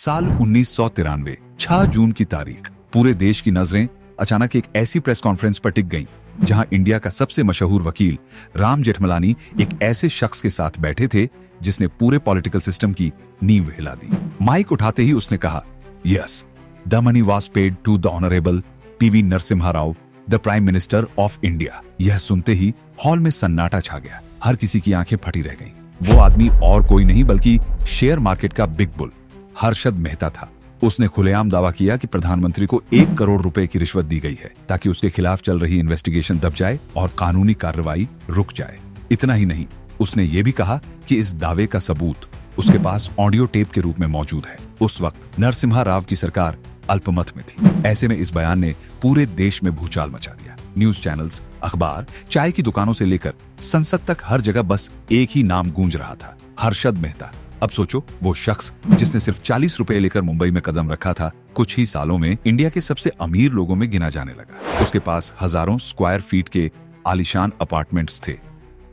साल 1993, 6 जून की तारीख। पूरे देश की नजरें अचानक एक ऐसी प्रेस कॉन्फ्रेंस पर टिक गईं, जहां इंडिया का सबसे मशहूर वकील राम जेठमलानी एक ऐसे शख्स के साथ बैठे थे जिसने पूरे पॉलिटिकल सिस्टम की नींव हिला दी। माइक उठाते ही उसने कहा, yes, the money was paid to the honourable PV Narasimha Rao, the prime minister of India. यह सुनते ही हॉल में सन्नाटा छा गया। हर किसी की आंखें फटी रह गईं। वो आदमी और कोई नहीं बल्कि शेयर मार्केट का बिग बुल हर्षद मेहता था। उसने खुलेआम दावा किया कि प्रधानमंत्री को 1 करोड़ रुपए की रिश्वत दी गई है ताकि उसके खिलाफ चल रही इन्वेस्टिगेशन दब जाए और कानूनी कार्रवाई रुक जाए। इतना ही नहीं, उसने ये भी कहा कि इस दावे का सबूत उसके पास ऑडियो टेप के रूप में मौजूद है। उस वक्त नरसिम्हा राव की सरकार अल्पमत में थी। ऐसे में इस बयान ने पूरे देश में भूचाल मचा दिया। न्यूज चैनल्स, अखबार, चाय की दुकानों से लेकर संसद तक हर जगह बस एक ही नाम गूंज रहा था, हर्षद मेहता। अब सोचो, वो शख्स जिसने सिर्फ 40 रुपए लेकर मुंबई में कदम रखा था, कुछ ही सालों में इंडिया के सबसे अमीर लोगों में गिना जाने लगा। उसके पास हजारों स्क्वायर फीट के आलीशान अपार्टमेंट्स थे,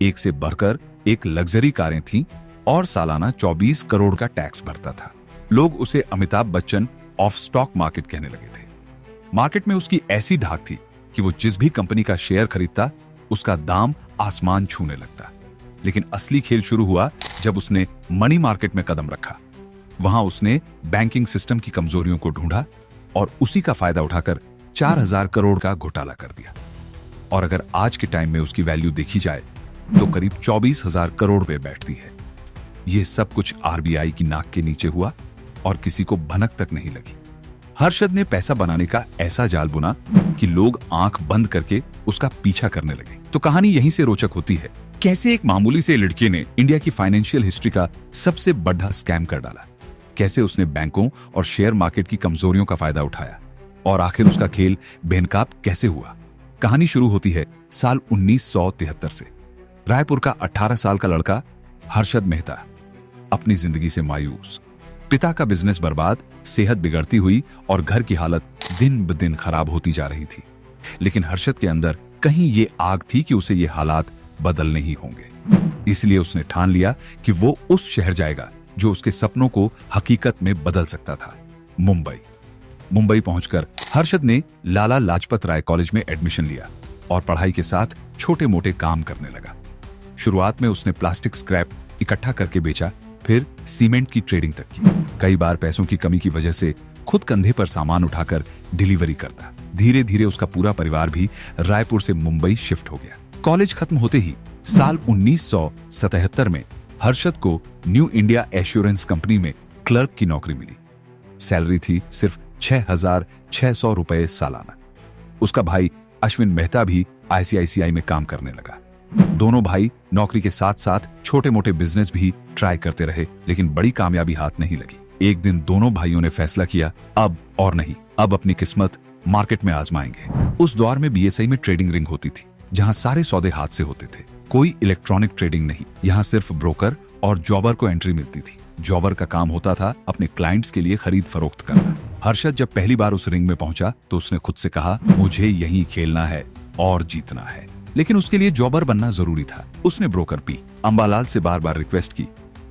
एक से बढ़कर एक लग्जरी कारें थीं और सालाना 24 करोड़ का टैक्स भरता था। लोग उसे Amitabh Bachchan of stock market कहने लगे थे। मार्केट में उसकी ऐसी धाक थी कि वो जिस भी कंपनी का शेयर खरीदता, उसका दाम आसमान छूने लगता। लेकिन असली खेल शुरू हुआ जब उसने मनी मार्केट में कदम रखा। वहां उसने बैंकिंग सिस्टम की कमजोरियों को ढूंढा और उसी का फायदा उठाकर 4000 करोड़ का घोटाला कर दिया। और अगर आज के टाइम में उसकी वैल्यू देखी जाए तो करीब 24,000 करोड़ पे बैठती है। यह सब कुछ आरबीआई की नाक के नीचे हुआ और किसी को भनक तक नहीं लगी। हर्षद ने पैसा बनाने का ऐसा जाल बुना कि लोग आंख बंद करके उसका पीछा करने लगे। तो कहानी यहीं से रोचक होती है, कैसे एक मामूली से लड़के ने इंडिया की फाइनेंशियल हिस्ट्री का सबसे बड़ा स्कैम कर डाला। कैसे उसने बैंकों और शेयर मार्केट की कमजोरियों का फायदा उठाया और आखिर उसका खेल बेनकाब कैसे हुआ। कहानी शुरू होती है साल 1973 से। रायपुर का 18 साल का लड़का हर्षद मेहता अपनी जिंदगी से मायूस। पिता का बिजनेस बर्बाद, सेहत बिगड़ती हुई और घर की हालत दिन ब दिन खराब होती जा रही थी। लेकिन हर्षद के अंदर कहीं ये आग थी कि उसे ये हालात बदलने ही होंगे। इसलिए उसने ठान लिया कि वो उस शहर जाएगा जो उसके सपनों को हकीकत में बदल सकता था, मुंबई। मुंबई पहुंचकर हर्षद ने लाला लाजपत राय कॉलेज में एडमिशन लिया और पढ़ाई के साथ छोटे मोटे काम करने लगा। शुरुआत में उसने प्लास्टिक स्क्रैप इकट्ठा करके बेचा, फिर सीमेंट की ट्रेडिंग तक की। कई बार पैसों की कमी की वजह से खुद कंधे पर सामान उठाकर डिलीवरी करता। धीरे धीरे उसका पूरा परिवार भी रायपुर से मुंबई शिफ्ट हो गया। कॉलेज खत्म होते ही साल 1977 में हर्षद को न्यू इंडिया एश्योरेंस कंपनी में क्लर्क की नौकरी मिली। सैलरी थी सिर्फ 6,600 रुपए सालाना। उसका भाई अश्विन मेहता भी आईसीआईसीआई में काम करने लगा। दोनों भाई नौकरी के साथ साथ छोटे मोटे बिजनेस भी ट्राई करते रहे, लेकिन बड़ी कामयाबी हाथ नहीं लगी। एक दिन दोनों भाइयों ने फैसला किया, अब और नहीं, अब अपनी किस्मत मार्केट में आजमाएंगे। उस दौर में बीएसई में ट्रेडिंग रिंग होती थी, जहां सारे सौदे हाथ से होते थे। कोई इलेक्ट्रॉनिक ट्रेडिंग नहीं, यहाँ सिर्फ ब्रोकर और जॉबर को एंट्री मिलती थी। जॉबर का काम होता था अपने क्लाइंट्स के लिए खरीद फरोख्त करना। हर्षद जब पहली बार उस रिंग में पहुंचा तो उसने खुद से कहा, मुझे यहीं खेलना है और जीतना है। लेकिन उसके लिए जॉबर बनना जरूरी था। उसने ब्रोकर पी अंबालाल से बार बार रिक्वेस्ट की,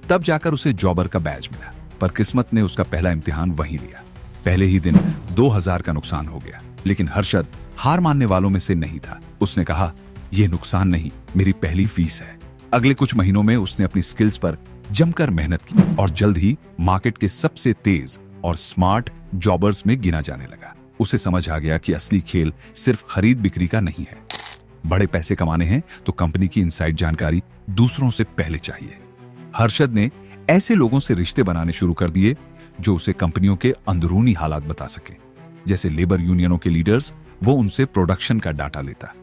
तब जाकर उसे जॉबर का बैज मिला। पर किस्मत ने उसका पहला इम्तिहान वहीं लिया। पहले ही दिन 2000 का नुकसान हो गया। लेकिन हर्षद हार मानने वालों में से नहीं था। उसने कहा, यह नुकसान नहीं, मेरी पहली फीस है। अगले कुछ महीनों में उसने अपनी स्किल्स पर जमकर मेहनत की और जल्द ही मार्केट के सबसे तेज और स्मार्ट जॉबर्स में गिना जाने लगा। उसे समझ आ गया कि असली खेल सिर्फ खरीद बिक्री का नहीं है। बड़े पैसे कमाने हैं तो कंपनी की इनसाइड जानकारी दूसरों से पहले चाहिए। हर्षद ने ऐसे लोगों से रिश्ते बनाने शुरू कर दिए जो उसे कंपनियों के अंदरूनी हालात बता सके। जैसे लेबर यूनियनों के लीडर्स, वो उनसे प्रोडक्शन का डाटा लेता।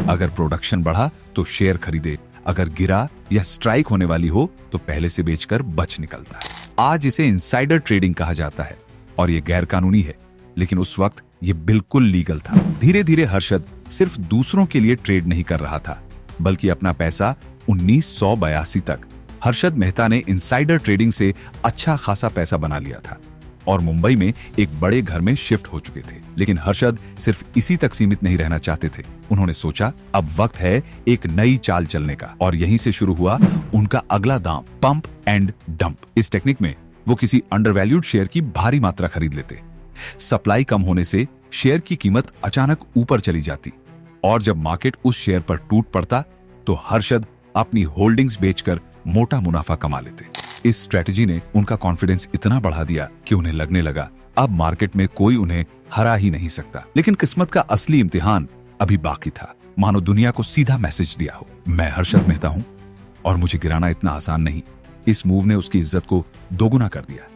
अगर प्रोडक्शन बढ़ा तो शेयर खरीदे, अगर गिरा या स्ट्राइक होने वाली हो तो पहले से बेचकर बच निकलता। आज इसे इनसाइडर ट्रेडिंग कहा जाता है और यह गैर कानूनी है, लेकिन उस वक्त यह बिल्कुल लीगल था। धीरे धीरे हर्षद सिर्फ दूसरों के लिए ट्रेड नहीं कर रहा था, बल्कि अपना पैसा 1982 तक हर्षद मेहता ने इनसाइडर ट्रेडिंग से अच्छा खासा पैसा बना लिया था और मुंबई में एक बड़े घर में शिफ्ट हो चुके थे। लेकिन हर्षद सिर्फ इसी तक सीमित नहीं रहना चाहते थे। उन्होंने सोचा, अब वक्त है एक नई चाल चलने का। और यहीं से शुरू हुआ उनका अगला दांव, पंप एंड डंप। इस टेक्निक में वो किसी अंडरवैल्यूड शेयर की भारी मात्रा खरीद लेते। सप्लाई कम होने से शेयर की कीमत अचानक ऊपर चली जाती और जब मार्केट उस शेयर पर टूट पड़ता तो हर्षद अपनी होल्डिंग्स बेचकर मोटा मुनाफा कमा लेते। इस स्ट्रेटजी ने उनका कॉन्फिडेंस इतना बढ़ा दिया कि उन्हें लगने लगा अब मार्केट में कोई उन्हें हरा ही नहीं सकता। लेकिन किस्मत का असली इम्तिहान अभी बाकी था। मानो दुनिया को सीधा मैसेज दिया हो, मैं हर्षद मेहता हूं और मुझे गिराना इतना आसान नहीं। इस मूव ने उसकी इज्जत को दोगुना कर दिया।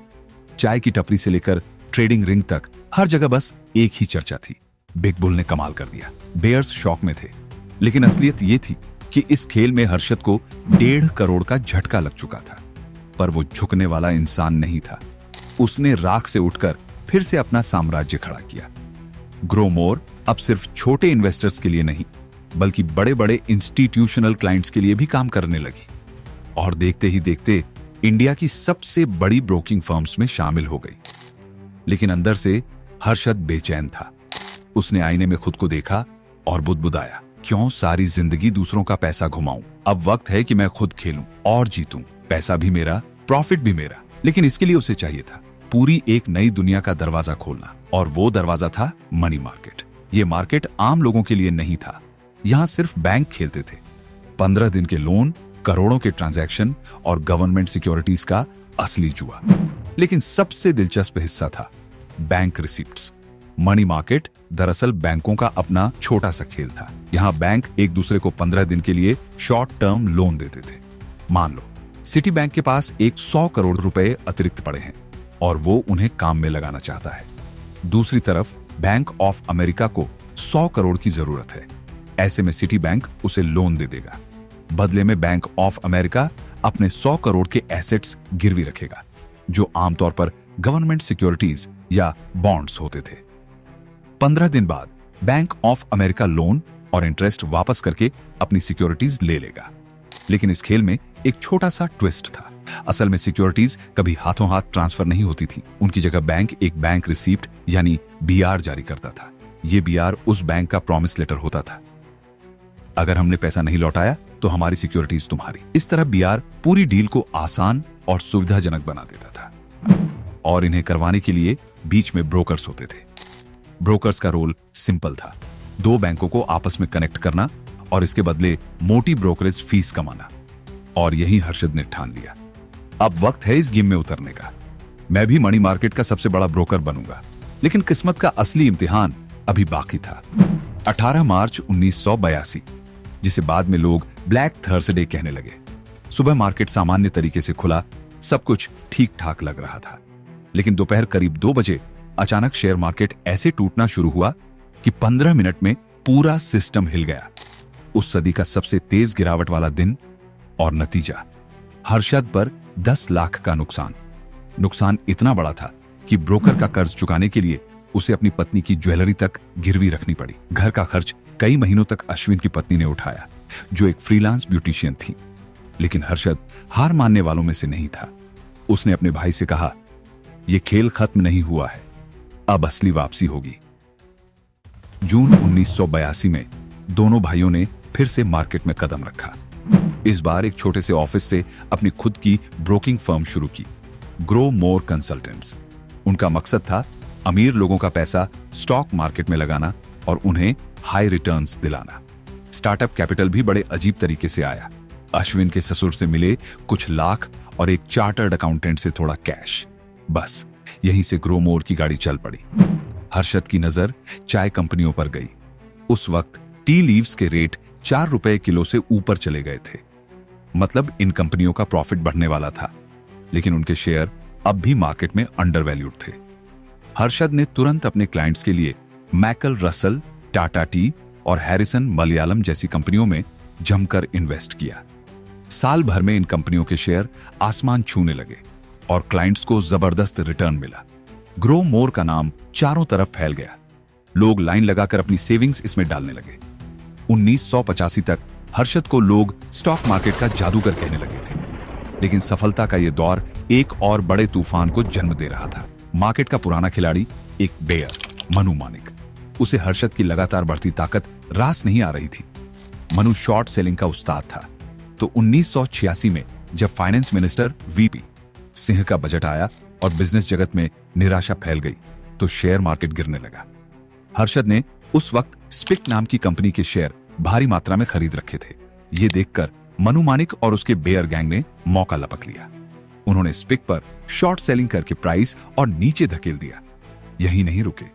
चाय की टपरी से लेकर ट्रेडिंग रिंग तक हर जगह बस एक ही चर्चा थी, बिग बुल ने कमाल कर दिया। बेयर्स शॉक में थे, लेकिन असलियत ये थी कि इस खेल में हर्षद को 1.5 करोड़ का झटका लग चुका था। पर वो झुकने वाला इंसान नहीं था। उसने राख से उठकर फिर से अपना साम्राज्य खड़ा किया। ग्रो मोर अब सिर्फ छोटे इन्वेस्टर्स के लिए नहीं बल्कि बड़े बड़े इंस्टीट्यूशनल क्लाइंट्स के लिए भी काम करने लगी और देखते ही देखते इंडिया की सबसे बड़ी ब्रोकिंग फर्म्स में शामिल हो गई। लेकिन अंदर से हर्षद बेचैन था। उसने आईने में खुद को देखा और बुदबुदाया, क्यों सारी जिंदगी दूसरों का पैसा घुमाऊं? अब वक्त है कि मैं खुद खेलूं और जीतूं। पैसा भी मेरा, प्रॉफिट भी मेरा। लेकिन इसके लिए उसे चाहिए था पूरी एक नई दुनिया का दरवाजा खोलना, और वो दरवाजा था मनी मार्केट। ये मार्केट आम लोगों के लिए नहीं था। यहां सिर्फ बैंक खेलते थे। 15 दिन के लोन, करोड़ों के ट्रांजैक्शन और गवर्नमेंट सिक्योरिटीज का असली जुआ। लेकिन सबसे दिलचस्प हिस्सा था बैंक रिसिप्ट्स। मनी मार्केट दरअसल बैंकों का अपना छोटा सा खेल था। यहां बैंक एक दूसरे को 15 दिन के लिए शॉर्ट टर्म लोन देते थे। मान लो सिटी बैंक के पास 100 करोड़ रुपए अतिरिक्त पड़े हैं और वो उन्हें काम में लगाना चाहता है। दूसरी तरफ बैंक ऑफ अमेरिका को 100 करोड़ की जरूरत है। ऐसे में सिटी बैंक उसे लोन दे देगा। बदले में बैंक ऑफ अमेरिका अपने 100 करोड़ के एसेट्स गिरवी रखेगा, जो आमतौर पर गवर्नमेंट सिक्योरिटीज या बॉन्ड्स होते थे। 15 दिन बाद बैंक ऑफ अमेरिका लोन और इंटरेस्ट वापस करके अपनी सिक्योरिटीज ले लेगा। लेकिन इस खेल में एक छोटा सा ट्विस्ट था। असल में सिक्योरिटीज कभी हाथों हाथ ट्रांसफर नहीं होती थी। उनकी जगह बैंक एक बैंक रिसीप्ट यानी बीआर जारी करता था। यह बीआर उस बैंक का प्रॉमिस लेटर होता था। अगर हमने पैसा नहीं लौटाया तो हमारी सिक्योरिटीज तुम्हारी। इस तरह बीआर पूरी डील को आसान और सुविधाजनक बना देता था। और इन्हें करवाने के लिए बीच में ब्रोकर्स होते थे। ब्रोकर्स का रोल सिंपल था, 2 बैंकों को आपस में कनेक्ट करना और इसके बदले मोटी ब्रोकरेज फीस कमाना। और यही हर्षद ने ठान लिया, अब वक्त है इस गेम में उतरने का। मैं भी मनी मार्केट का सबसे बड़ा ब्रोकर बनूंगा। लेकिन किस्मत का असली इम्तिहान अभी बाकी था। 18 मार्च 1982, जिसे बाद में लोग ब्लैक थर्सडे कहने लगे। सुबह मार्केट सामान्य तरीके से खुला, सब कुछ ठीक ठाक लग रहा था। लेकिन दोपहर करीब 2 बजे अचानक शेयर मार्केट ऐसे टूटना शुरू हुआ कि 15 मिनट में पूरा सिस्टम हिल गया। उस सदी का सबसे तेज गिरावट वाला दिन, और नतीजा हर्षद पर 10 लाख का नुकसान। नुकसान इतना बड़ा था कि ब्रोकर का कर्ज चुकाने के लिए उसे अपनी पत्नी की ज्वेलरी तक गिरवी रखनी पड़ी। घर का खर्च कई महीनों तक अश्विन की पत्नी ने उठाया, जो एक फ्रीलांस ब्यूटिशियन थी। लेकिन हर्षद हार मानने वालों में से नहीं था। उसने अपने भाई से कहा, यह खेल खत्म नहीं हुआ है, अब असली वापसी होगी। जून 1982 में दोनों भाइयों ने फिर से मार्केट में कदम रखा। इस बार एक छोटे से ऑफिस से अपनी खुद की ब्रोकिंग फर्म शुरू की, ग्रो मोर कंसल्टेंट्स। उनका मकसद था अमीर लोगों का पैसा स्टॉक मार्केट में लगाना और उन्हें हाई रिटर्न्स दिलाना। स्टार्टअप कैपिटल भी बड़े अजीब तरीके से आया। अश्विन के ससुर से मिले कुछ लाख और एक चार्टर्ड अकाउंटेंट से थोड़ा कैश। बस यहीं से ग्रो मोर की गाड़ी चल पड़ी। हर्षद की नजर चाय कंपनियों पर गई। उस वक्त टी लीव्स के रेट 4 रुपए किलो से ऊपर चले गए थे। मतलब इन कंपनियों का प्रॉफिट बढ़ने वाला था, लेकिन उनके शेयर अब भी मार्केट में अंडरवैल्यूड थे। हर्षद ने तुरंत अपने क्लाइंट्स के लिए मैकल रसल, टाटा टी और हैरिसन मलयालम जैसी कंपनियों में जमकर इन्वेस्ट किया। साल भर में इन कंपनियों के शेयर आसमान छूने लगे और क्लाइंट्स को जबरदस्त रिटर्न मिला। ग्रो मोर का नाम चारों तरफ फैल गया। लोग लाइन लगाकर अपनी सेविंग्स इसमें डालने लगे। 1985 तक हर्षद को लोग स्टॉक मार्केट का जादूगर कहने लगे थे। लेकिन सफलता का यह दौर एक और बड़े तूफान को जन्म दे रहा था। मार्केट का पुराना खिलाड़ी, एक बेयर, मनु मानिक, उसे हर्षद की लगातार बढ़ती ताकत रास नहीं आ रही थी। मनु शॉर्ट सेलिंग का उस्ताद था। तो 1986 में जब फाइनेंस मिनिस्टर वीपी सिंह का बजट आया और बिजनेस जगत में निराशा फैल गई तो शेयर मार्केट गिरने लगा। हर्षद ने उस वक्त स्पिक नाम की कंपनी के शेयर भारी मात्रा में खरीद रखे थे। ये देखकर मनु मानिक और उसके बेयर गैंग ने मौका लपक लिया। उन्होंने स्पिक पर शॉर्ट सेलिंग करके प्राइस और नीचे धकेल दिया। यही नहीं रुके,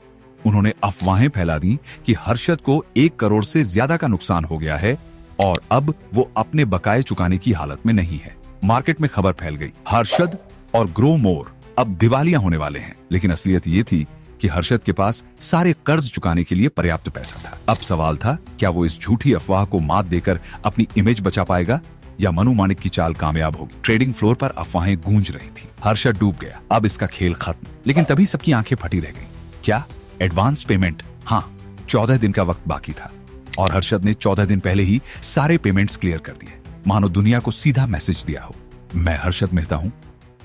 उन्होंने अफवाहें फैला दी कि हर्षद को 1 करोड़ से ज्यादा का नुकसान हो गया है और अब वो अपने बकाये चुकाने की हालत में नहीं है। मार्केट में खबर फैल गई, हर्षद और ग्रो मोर अब दिवालिया होने वाले हैं। लेकिन असलियत ये थी कि हर्षद के पास सारे कर्ज चुकाने के लिए पर्याप्त पैसा था। अब सवाल था, क्या वो इस झूठी अफवाह को मात देकर अपनी इमेज बचा पाएगा या मनु मानिक की चाल कामयाब होगी। ट्रेडिंग फ्लोर पर अफवाहें गूंज रही थी, हर्षद डूब गया, अब इसका खेल खत्म। लेकिन तभी सबकी आंखें फटी रह गईं। क्या एडवांस पेमेंट? हाँ, 14 दिन का वक्त बाकी था और हर्षद ने 14 दिन पहले ही सारे पेमेंट्स क्लियर कर दिए, मानो दुनिया को सीधा मैसेज दिया हो, मैं हर्षद मेहता हूं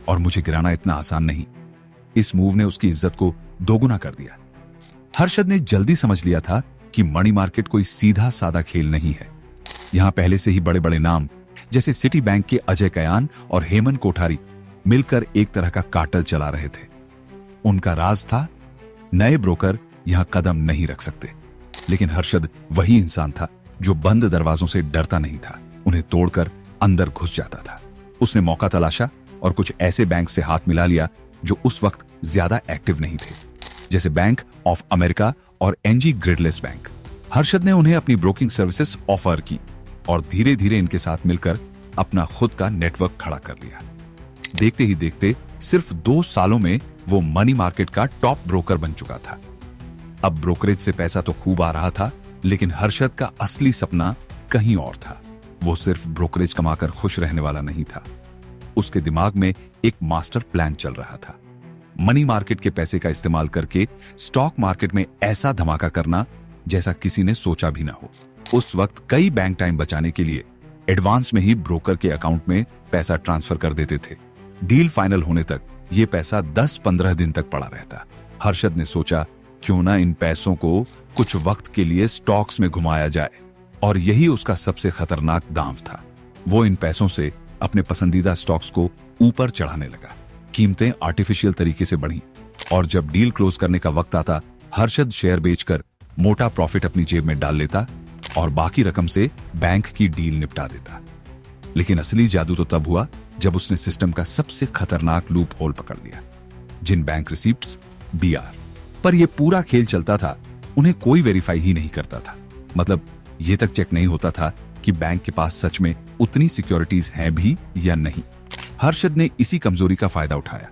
और मुझे गिराना इतना आसान नहीं। इस मूव ने उसकी इज्जत को दोगुना कर दिया। हर्षद ने जल्दी समझ लिया था कि मनी मार्केट कोई सीधा सादा खेल नहीं है। यहां पहले से ही बड़े बड़े नाम जैसे सिटी बैंक के अजय कयान और हेमंत कोठारी मिलकर एक तरह का कार्टेल चला रहे थे। उनका राज था, नए ब्रोकर यहां कदम नहीं रख सकते। लेकिन हर्षद वही इंसान था जो बंद दरवाजों से डरता नहीं था, उन्हें तोड़कर अंदर घुस जाता था। उसने मौका तलाशा और कुछ ऐसे बैंक से हाथ मिला लिया जो उस वक्त ज्यादा एक्टिव नहीं थे, जैसे बैंक ऑफ अमेरिका और एनजी ग्रिडलेस बैंक। हर्षद ने उन्हें अपनी ब्रोकिंग सर्विसेज ऑफर की और धीरे धीरे इनके साथ मिलकर अपना खुद का नेटवर्क खड़ा कर लिया। देखते ही देखते सिर्फ 2 सालों में वो मनी मार्केट का टॉप ब्रोकर बन चुका था। अब ब्रोकरेज से पैसा तो खूब आ रहा था, लेकिन हर्षद का असली सपना कहीं और था। वो सिर्फ ब्रोकरेज कमाकर खुश रहने वाला नहीं था, उसके दिमाग में एक मास्टर प्लान चल रहा था। मनी मार्केट के पैसे का इस्तेमाल करके स्टॉक मार्केट में ऐसा धमाका करना जैसा किसी ने सोचा भी ना हो। उस वक्त कई बैंक टाइम बचाने के लिए एडवांस में ही ब्रोकर के अकाउंट में पैसा ट्रांसफर कर देते थे। डील फाइनल होने तक ये पैसा 10-15 दिन तक पड़ा रहता। हर्षद ने सोचा, क्यों ना इन पैसों को कुछ वक्त के लिए स्टॉक्स में घुमाया जाए, और यही उसका सबसे खतरनाक दांव था। वो इन पैसों से अपने पसंदीदा स्टॉक्स को ऊपर चढ़ाने लगा। कीमतें आर्टिफिशियल तरीके से बढ़ी और जब डील क्लोज करने का वक्त आता, हर्षद शेयर बेचकर मोटा प्रॉफिट अपनी जेब में डाल लेता और बाकी रकम से बैंक की डील निपटा देता। लेकिन असली जादू तो तब हुआ जब उसने सिस्टम का सबसे खतरनाक लूप होल पकड़ लिया, जिन बैंक रिसीप्ट्स, बीआर पर यह पूरा खेल चलता था, उन्हें कोई वेरीफाई ही नहीं करता था। मतलब यह तक चेक नहीं होता था कि बैंक के पास सच में उतनी सिक्योरिटीज हैं भी या नहीं। हर्षद ने इसी कमजोरी का फायदा उठाया।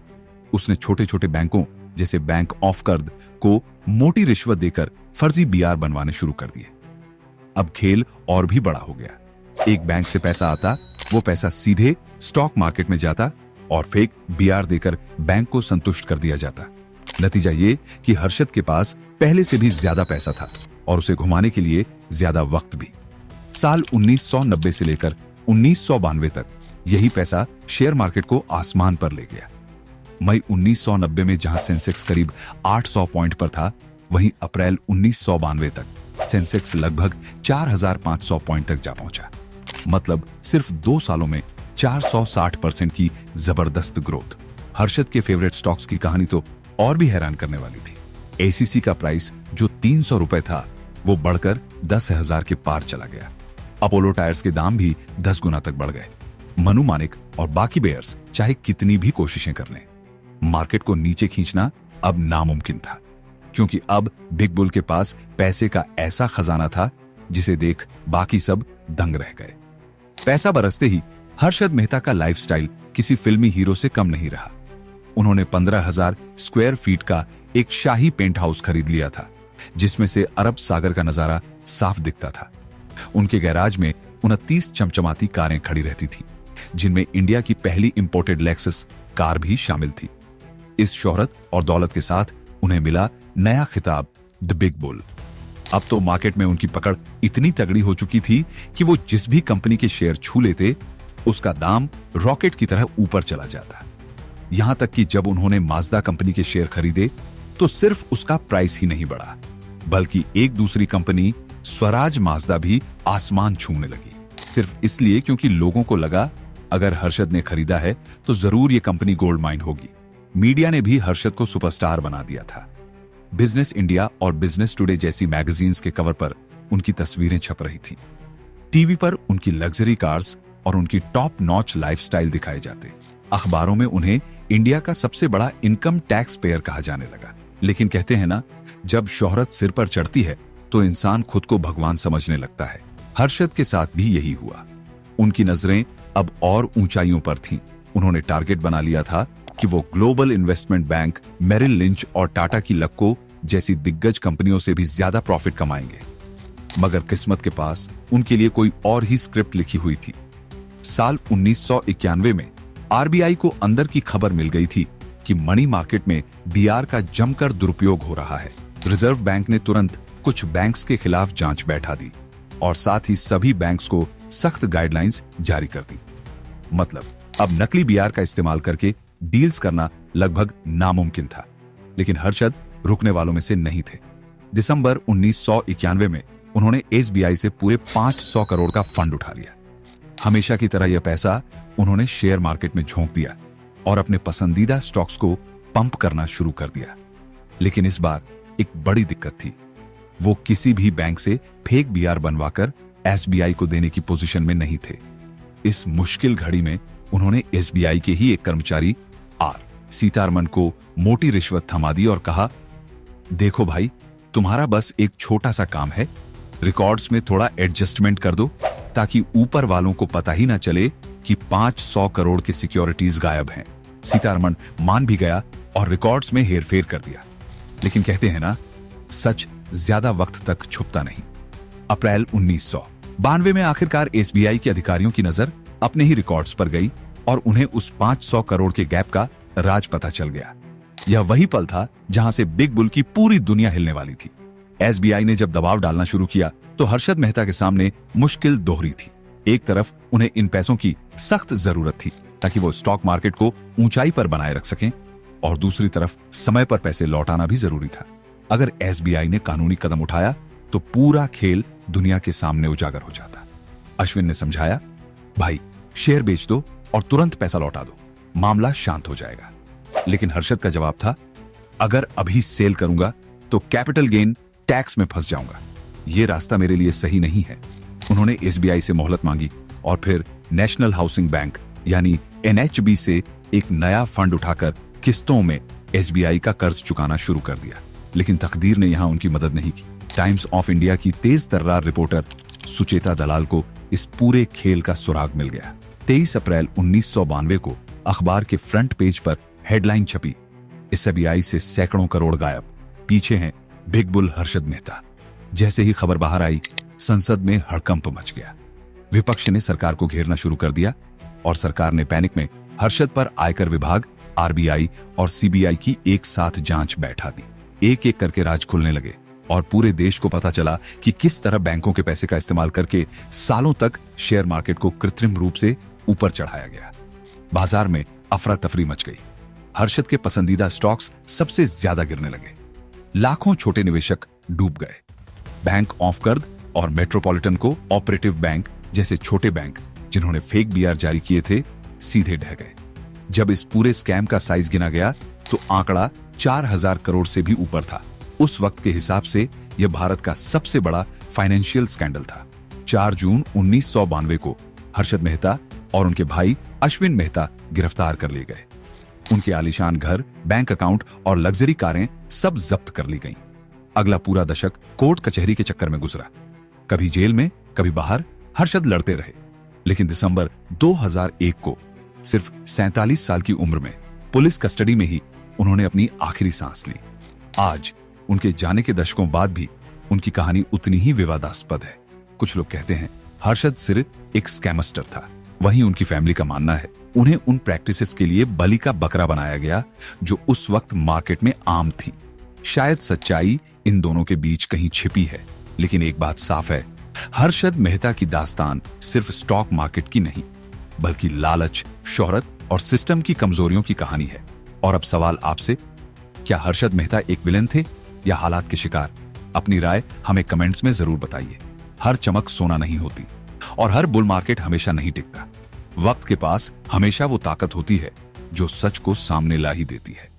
उसने छोटे छोटे बैंकों जैसे बैंक ऑफ कर्द को मोटी रिश्वत देकर फर्जी बीआर बनवाने शुरू कर दिए। अब खेल और भी बड़ा हो गया। एक बैंक से पैसा आता, वो पैसा सीधे स्टॉक मार्केट में जाता और फेक बीआर देकर बैंक को संतुष्ट कर दिया जाता। नतीजा ये कि हर्षद के पास पहले से भी ज्यादा पैसा था और उसे घुमाने के लिए ज्यादा वक्त भी। साल 1990 से लेकर 1992 तक यही पैसा शेयर मार्केट को आसमान पर ले गया। मई 1990 में जहां सेंसेक्स करीब 800 पॉइंट पर था, वहीं अप्रैल 1992 तक सेंसेक्स लगभग 4500 पॉइंट तक जा पहुंचा। मतलब सिर्फ 2 सालों में 460% की जबरदस्त ग्रोथ। हर्षद के फेवरेट स्टॉक्स की कहानी तो और भी हैरान करने वाली थी। एसीसी का प्राइस जो 300 रुपए था, वो बढ़कर 10,000 के पार चला गया। अपोलो टायर्स के दाम भी 10 गुना तक बढ़ गए। मनु मानिक और बाकी बेयर्स चाहे कितनी भी कोशिशें कर लें, मार्केट को नीचे खींचना अब नामुमकिन था, क्योंकि अब बिग बुल के पास पैसे का ऐसा खजाना था जिसे देख बाकी सब दंग रह गए। पैसा बरसते ही हर्षद मेहता का लाइफस्टाइल किसी फिल्मी हीरो से कम नहीं रहा। उन्होंने 15,000 स्क्वायर फीट का एक शाही पेंट हाउस खरीद लिया था, जिसमें से अरब सागर का नजारा साफ दिखता था। उनके गैराज में 29 चमचमाती कारें खड़ी रहती थी, जिनमें इंडिया की पहली इंपोर्टेड लेक्सस कार भी शामिल थी। इस शोहरत और दौलत के साथ उन्हें मिला नया खिताब, द बिग बुल। अब तो मार्केट में उनकी पकड़ इतनी तगड़ी हो चुकी थी कि वो जिस भी कंपनी के शेयर छू लेते, उसका दाम रॉकेट की तरह ऊपर चला जाता। यहां तक कि जब उन्होंने माजदा कंपनी के शेयर खरीदे तो सिर्फ उसका प्राइस ही नहीं बढ़ा, बल्कि एक दूसरी कंपनी स्वराज माजदा भी आसमान छूने लगी, सिर्फ इसलिए क्योंकि लोगों को लगा अगर हर्षद ने खरीदा है तो जरूर यह कंपनी गोल्ड माइन होगी। मीडिया ने भी हर्षद को सुपरस्टार बना दिया था। बिजनेस इंडिया और बिजनेस टुडे जैसी मैगजीन्स के कवर पर उनकी तस्वीरें छप रही थीं। टीवी पर उनकी लग्जरी कार्स और उनकी टॉप नॉच लाइफस्टाइल दिखाए जाते। अखबारों में उन्हें इंडिया का सबसे बड़ा इनकम टैक्स पेयर कहा जाने लगा। लेकिन कहते हैं ना, जब शोहरत सिर पर चढ़ती है तो इंसान खुद को भगवान समझने लगता है। हर्षद के साथ भी यही हुआ। उनकी नजरें अब और ऊंचाइयों पर थीं। उन्होंने टारगेट बना लिया था कि वो global investment bank, Merrill Lynch और टाटा की लक्को जैसी दिग्गज कंपनियों से भी ज्यादा प्रॉफिट कमाएंगे। मगर किस्मत के पास उनके लिए कोई और ही स्क्रिप्ट लिखी हुई थी। साल 1991 में आरबीआई को अंदर की खबर मिल गई थी कि मनी मार्केट में बीआर का जमकर दुरुपयोग हो रहा है। रिजर्व बैंक ने तुरंत कुछ बैंक्स के खिलाफ जांच बैठा दी और साथ ही सभी बैंक्स को सख्त गाइडलाइंस जारी कर दी। मतलब अब नकली बीआर का इस्तेमाल करके डील्स करना लगभग नामुमकिन था। लेकिन हर्षद रुकने वालों में से नहीं थे। दिसंबर 1991 में उन्होंने एसबीआई से पूरे 500 करोड़ का फंड उठा लिया। हमेशा की तरह यह पैसा उन्होंने शेयर मार्केट में झोंक दिया और अपने पसंदीदा स्टॉक्स को पंप करना शुरू कर दिया। लेकिन इस बार एक बड़ी दिक्कत थी। वो किसी भी बैंक से फेक बीआर बनवाकर एसबीआई को देने की पोजीशन में नहीं थे। इस मुश्किल घड़ी में उन्होंने एसबीआई के ही एक कर्मचारी आर सीतारमन को मोटी रिश्वत थमा दी और कहा, देखो भाई, तुम्हारा बस एक छोटा सा काम है, रिकॉर्ड्स में थोड़ा एडजस्टमेंट कर दो ताकि ऊपर वालों को पता ही ना चले कि 500 करोड़ की सिक्योरिटीज गायब हैं। सीतारमन मान भी गया और रिकॉर्ड्स में हेरफेर कर दिया। लेकिन कहते हैं ना, सच ज्यादा वक्त तक छुपता नहीं। अप्रैल 1992 में आखिरकार एसबीआई के अधिकारियों की नजर अपने ही रिकॉर्ड्स पर गई और उन्हें उस 500 करोड़ के गैप का राज पता चल गया। यह वही पल था जहां से बिग बुल की पूरी दुनिया हिलने वाली थी। एसबीआई ने जब दबाव डालना शुरू किया तो हर्षद मेहता के सामने मुश्किल दोहरी थी। एक तरफ उन्हें इन पैसों की सख्त जरूरत थी ताकि वो स्टॉक मार्केट को ऊंचाई पर बनाए रख सकें, और दूसरी तरफ समय पर पैसे लौटाना भी जरूरी था। अगर एसबीआई ने कानूनी कदम उठाया तो पूरा खेल दुनिया के सामने उजागर हो जाता। अश्विन ने समझाया, भाई शेयर बेच दो और तुरंत पैसा लौटा दो, मामला शांत हो जाएगा। लेकिन हर्षद का जवाब था, अगर अभी सेल करूंगा तो कैपिटल गेन टैक्स में फंस जाऊंगा। यह रास्ता मेरे लिए सही नहीं है। उन्होंने एसबीआई से मोहलत मांगी और फिर नेशनल हाउसिंग बैंक यानी एनएचबी से एक नया फंड उठाकर किस्तों में एसबीआई का कर्ज चुकाना शुरू कर दिया। लेकिन तकदीर ने यहां उनकी मदद नहीं की। टाइम्स ऑफ इंडिया की तेज तर्रार रिपोर्टर सुचेता दलाल को इस पूरे खेल का सुराग मिल गया। 23 अप्रैल 1992 को अखबार के फ्रंट पेज पर हेडलाइन छपी, एसबीआई से सैकड़ों करोड़ गायब, पीछे हैं बिग बुल हर्षद मेहता। जैसे ही खबर बाहर आई, संसद में हड़कंप मच गया। विपक्ष ने सरकार को घेरना शुरू कर दिया और सरकार ने पैनिक में हर्षद पर आयकर विभाग, आरबीआई और सीबीआई की एक साथ जांच बैठा दी। एक एक करके राज खुलने लगे और पूरे देश को पता चला कि किस तरह बैंकों के पैसे का इस्तेमाल करके सालों तक शेयर मार्केट को कृत्रिम रूप से ऊपर चढ़ाया गया। बाजार में अफरा तफरी मच गई। हर्षद के पसंदीदा स्टॉक्स सबसे ज्यादा गिरने लगे। लाखों छोटे निवेशक डूब गए। बैंक ऑफ कर्द और मेट्रोपॉलिटन को ऑपरेटिव बैंक जैसे छोटे बैंक जिन्होंने फेक बीआर जारी किए थे, सीधे ढह गए। जब इस पूरे स्कैम का साइज गिना गया तो आंकड़ा 4000 करोड़ से भी ऊपर था। उस वक्त के हिसाब से यह भारत का सबसे बड़ा फाइनेंशियल स्कैंडल था। 4 जून 1992 को हर्षद मेहता और उनके भाई अश्विन मेहता गिरफ्तार कर लिए गए। उनके आलीशान घर, बैंक अकाउंट और लग्जरी कारें सब जब्त कर ली गईं। अगला पूरा दशक कोर्ट कचहरी के चक्कर में गुजरा। कभी जेल में, कभी बाहर, हर्षद लड़ते रहे। लेकिन दिसंबर 2001 को सिर्फ 47 साल की उम्र में पुलिस कस्टडी में ही उन्होंने अपनी आखिरी सांस ली। आज उनके जाने के दशकों बाद भी उनकी कहानी उतनी ही विवादास्पद है। कुछ लोग कहते हैं हर्षद सिर्फ एक स्कैमस्टर था। वहीं उनकी फैमिली का मानना है उन्हें उन प्रैक्टिसेस के लिए बलि का बकरा बनाया गया जो उस वक्त मार्केट में आम थी। शायद सच्चाई इन दोनों के बीच कहीं छिपी है, लेकिन एक बात साफ है, हर्षद मेहता की दास्तान सिर्फ स्टॉक मार्केट की नहीं, बल्कि लालच, शोहरत और सिस्टम की कमजोरियों की कहानी है। और अब सवाल आपसे, क्या हर्षद मेहता एक विलेन थे या हालात के शिकार? अपनी राय हमें कमेंट्स में जरूर बताइए। हर चमक सोना नहीं होती और हर बुल मार्केट हमेशा नहीं टिकता। वक्त के पास हमेशा वो ताकत होती है जो सच को सामने ला ही देती है।